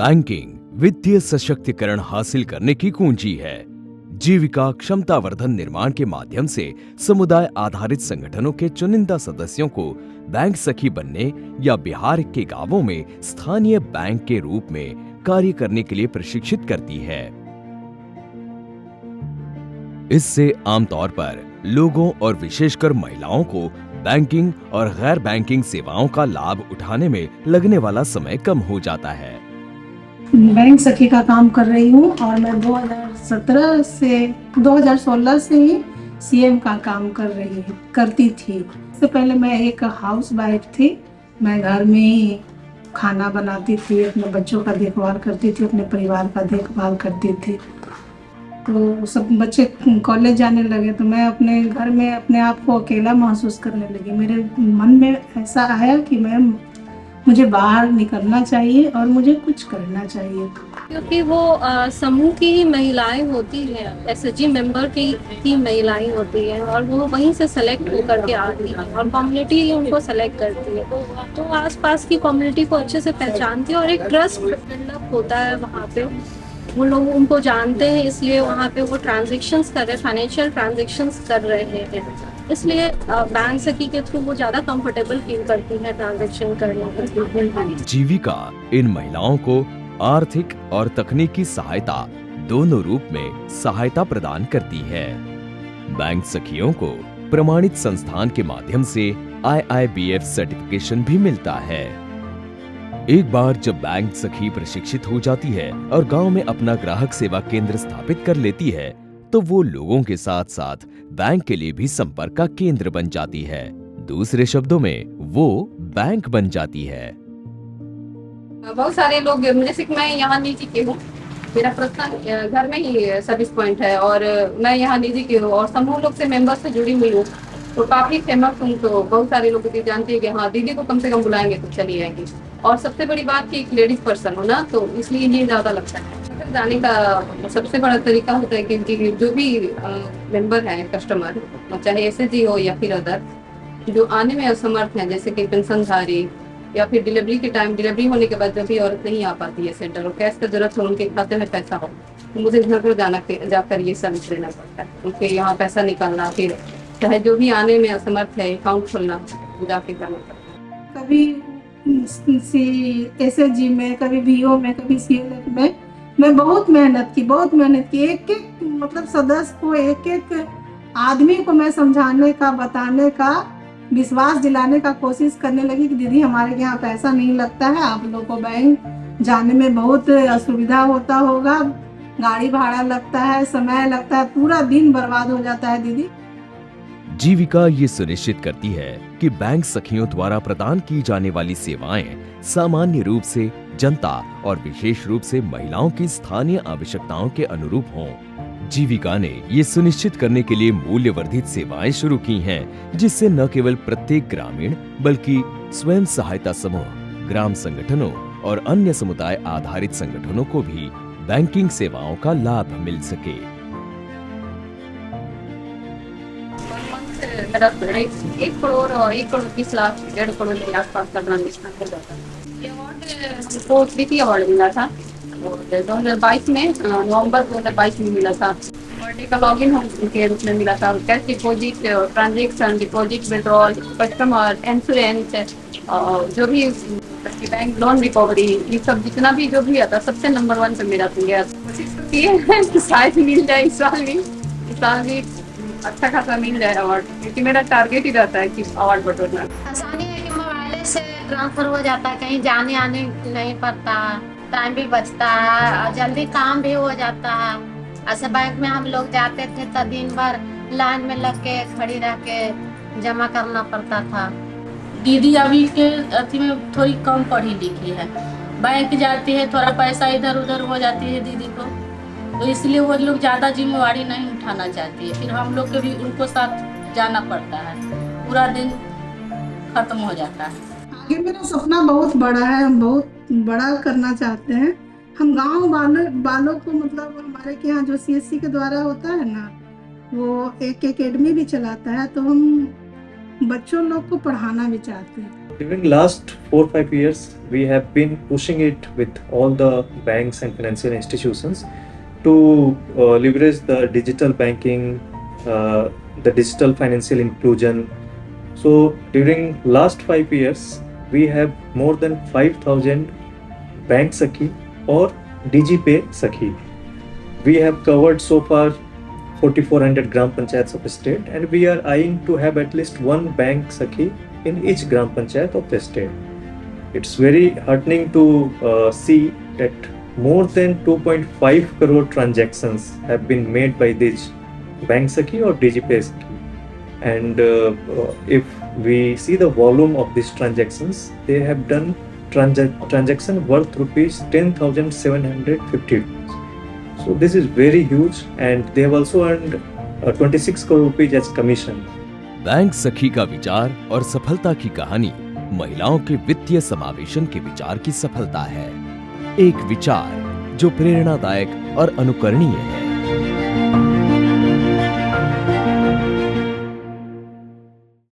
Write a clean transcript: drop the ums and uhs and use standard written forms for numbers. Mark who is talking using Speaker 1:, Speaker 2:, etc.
Speaker 1: Banking वित्तीय सशक्तिकरण हासिल करने की कुंजी है। जीविका क्षमतावर्धन निर्माण के माध्यम से समुदाय आधारित संगठनों के चुनिंदा सदस्यों को बैंक सखी बनने या बिहार के गांवों में स्थानीय बैंक के रूप में कार्य करने के लिए प्रशिक्षित करती है। इससे आमतौर पर लोगों और विशेषकर महिलाओं को बैंकिंग और गैर बैंकिंग सेवाओं का लाभ उठाने में लगने वाला समय कम हो जाता है।
Speaker 2: बैंक सखी का काम कर रही हूँ और मैं 2017 से 2016 से ही सीएम का काम करती थी। इससे पहले मैं एक हाउस वाइफ थी। मैं घर में ही खाना बनाती थी, अपने बच्चों का देखभाल करती थी, अपने परिवार का देखभाल करती थी। तो सब बच्चे कॉलेज जाने लगे तो मैं अपने घर में अपने आप को अकेला महसूस करने लगी। मेरे मन में ऐसा आया कि मुझे बाहर निकलना चाहिए और मुझे कुछ करना चाहिए,
Speaker 3: क्योंकि वो समूह की ही महिलाएं होती हैं, एसएचजी मेंबर की महिलाएं होती हैं और वो वहीं से सेलेक्ट होकर के आती हैं और कम्युनिटी ही उनको सेलेक्ट करती है। तो आसपास की कम्युनिटी को अच्छे से पहचानती है और एक ट्रस्ट डेवलप होता है वहाँ पे। वो लोग उनको जानते हैं, इसलिए वहाँ पे वो ट्रांजेक्शन्स कर रहे हैं, फाइनेंशियल ट्रांजेक्शन्स कर रहे हैं। इसलिए बैंक सखी के थ्रू वो ज्यादा कंफर्टेबल फील करती है ट्रांजैक्शन करने में।
Speaker 1: जीविका इन महिलाओं को आर्थिक और तकनीकी सहायता दोनों रूप में सहायता प्रदान करती है। बैंक सखियों को प्रमाणित संस्थान के माध्यम से IIBF सर्टिफिकेशन भी मिलता है। एक बार जब बैंक सखी प्रशिक्षित हो जाती है और गांव में अपना ग्राहक सेवा केंद्र स्थापित कर लेती है तो वो लोगों के साथ साथ बैंक के लिए भी संपर्क का केंद्र बन जाती है। दूसरे शब्दों में वो बैंक बन जाती है।
Speaker 3: बहुत सारे लोग, जैसे कि मैं यहाँ निजी की हूँ, मेरा पर्सनल घर में ही सर्विस पॉइंट है और मैं यहाँ निजी की हूँ और समूह लोग से मेंबर से जुड़ी हुई हूँ, तो काफी फेमस हूँ। तो बहुत सारे लोग जानते हैं कि हाँ दीदी को कम से कम बुलाएंगे तो चली आएंगी। और सबसे बड़ी बात कि एक लेडीज पर्सन हो ना, तो इसलिए ये ज्यादा लगता है। जाने का सबसे बड़ा तरीका होता है कि जो भी मेंबर है, कस्टमर, चाहे एसएचजी हो या फिर अदर, जो आने में असमर्थ है, जैसे कि पेंशनधारी या फिर डिलीवरी के टाइम, डिलीवरी होने के बाद जब भी औरत नहीं आ पाती है सेंटर और कैश का जरूरत हो, उनके खाते में पैसा हो, तो मुझे घर घर जाकर ये सर्विस देना पड़ता है। उनके यहाँ पैसा निकालना, फिर चाहे जो भी आने में असमर्थ है अकाउंट खोलना, जाके करना पड़ता है।
Speaker 2: कभी एसएचजी में, कभी VO में, कभी CLF में मैं बहुत मेहनत की। एक एक मतलब सदस्य को, एक एक आदमी को मैं समझाने का, बताने का, विश्वास दिलाने का कोशिश करने लगी कि दीदी हमारे यहाँ पैसा नहीं लगता है, आप लोगों को बैंक जाने में बहुत असुविधा होता होगा, गाड़ी भाड़ा लगता है, समय लगता है, पूरा दिन बर्बाद हो जाता है दीदी।
Speaker 1: जीविका ये सुनिश्चित करती है कि बैंक सखियों द्वारा प्रदान की जाने वाली सेवाएं सामान्य रूप से जनता और विशेष रूप से महिलाओं की स्थानीय आवश्यकताओं के अनुरूप हों। जीविका ने ये सुनिश्चित करने के लिए मूल्यवर्धित सेवाएं शुरू की हैं, जिससे न केवल प्रत्येक ग्रामीण बल्कि स्वयं सहायता समूह, ग्राम संगठनों और अन्य समुदाय आधारित संगठनों को भी बैंकिंग सेवाओं का लाभ मिल सके।
Speaker 3: मेरा 1 करोड़ और 1 करोड़ 20 लाख 1.5 करोड़ के आसपास का ट्रांजेक्शन हो जाता है। ये अवार्ड हमको द्वितीय अवार्ड मिला था और 2022 में, नवंबर 2022 में मिला था। बर्थडे का लॉगिन के रूप में मिला था। Cash deposit, transaction, deposit, withdrawal, customer, insurance, जो भी बैंक लोन रिकवरी, ये सब जितना भी जो भी आता सबसे नंबर 1 पे मेरा तो गया। कोशिश करती है शायद मिल जाए इस साल भी अच्छा खासा मिल जाए अवार्ड, क्योंकि मेरा टारगेट ही रहता है कि अवार्ड बटोरना।
Speaker 4: आसानी है कि मोबाइल से ट्रांसफर हो जाता है, कहीं जाने आने नहीं पड़ता, टाइम भी बचता है और जल्दी काम भी हो जाता है। ऐसे बैंक में हम लोग जाते थे तो दिन भर लाइन में लग के खड़ी रह के जमा करना पड़ता था।
Speaker 5: दीदी अभी के अथी में थोड़ी कम पढ़ी लिखी है, बैंक जाती है, थोड़ा पैसा इधर उधर हो जाती है दीदी को, तो इसलिए वो लोग ज़्यादा जिम्मेवारी नहीं उठाना चाहती है। फिर हम लोग के भी उनको साथ जाना पड़ता है, पूरा दिन खत्म हो जाता है।
Speaker 2: आगे मेरा सपना बहुत बड़ा है, हम बहुत बड़ा करना चाहते हैं। हम गांव वालों को, मतलब हमारे के यहाँ जो CSC के द्वारा होता है ना, वो एक एकेडमी भी चलाता है, तो हम बच्चों लोग को पढ़ाना भी चाहते हैं।
Speaker 6: During last 4-5 years, we have been pushing it with all the banks and financial institutions to leverage the digital banking, the digital financial inclusion. So during last 5 years, we have more than 5,000 Bank Sakhi or DigiPay Sakhi. We have covered so far 4,400 Gram Panchayats of the state, and we are eyeing to have at least one Bank Sakhi in each Gram Panchayat of the state. It's very heartening to see that more than 2.5 crore transactions have been made by this Bank Sakhi or DigiPay Sakhi. And if we see the volume of these transactions, they have done transaction worth rupees 10,750. So this is very huge, and they have also earned 26 crore rupees as commission.
Speaker 1: Bank सखी का विचार और सफलता की कहानी महिलाओं के वित्तीय समावेशन के विचार की सफलता है। एक विचार जो प्रेरणादायक और अनुकरणीय है।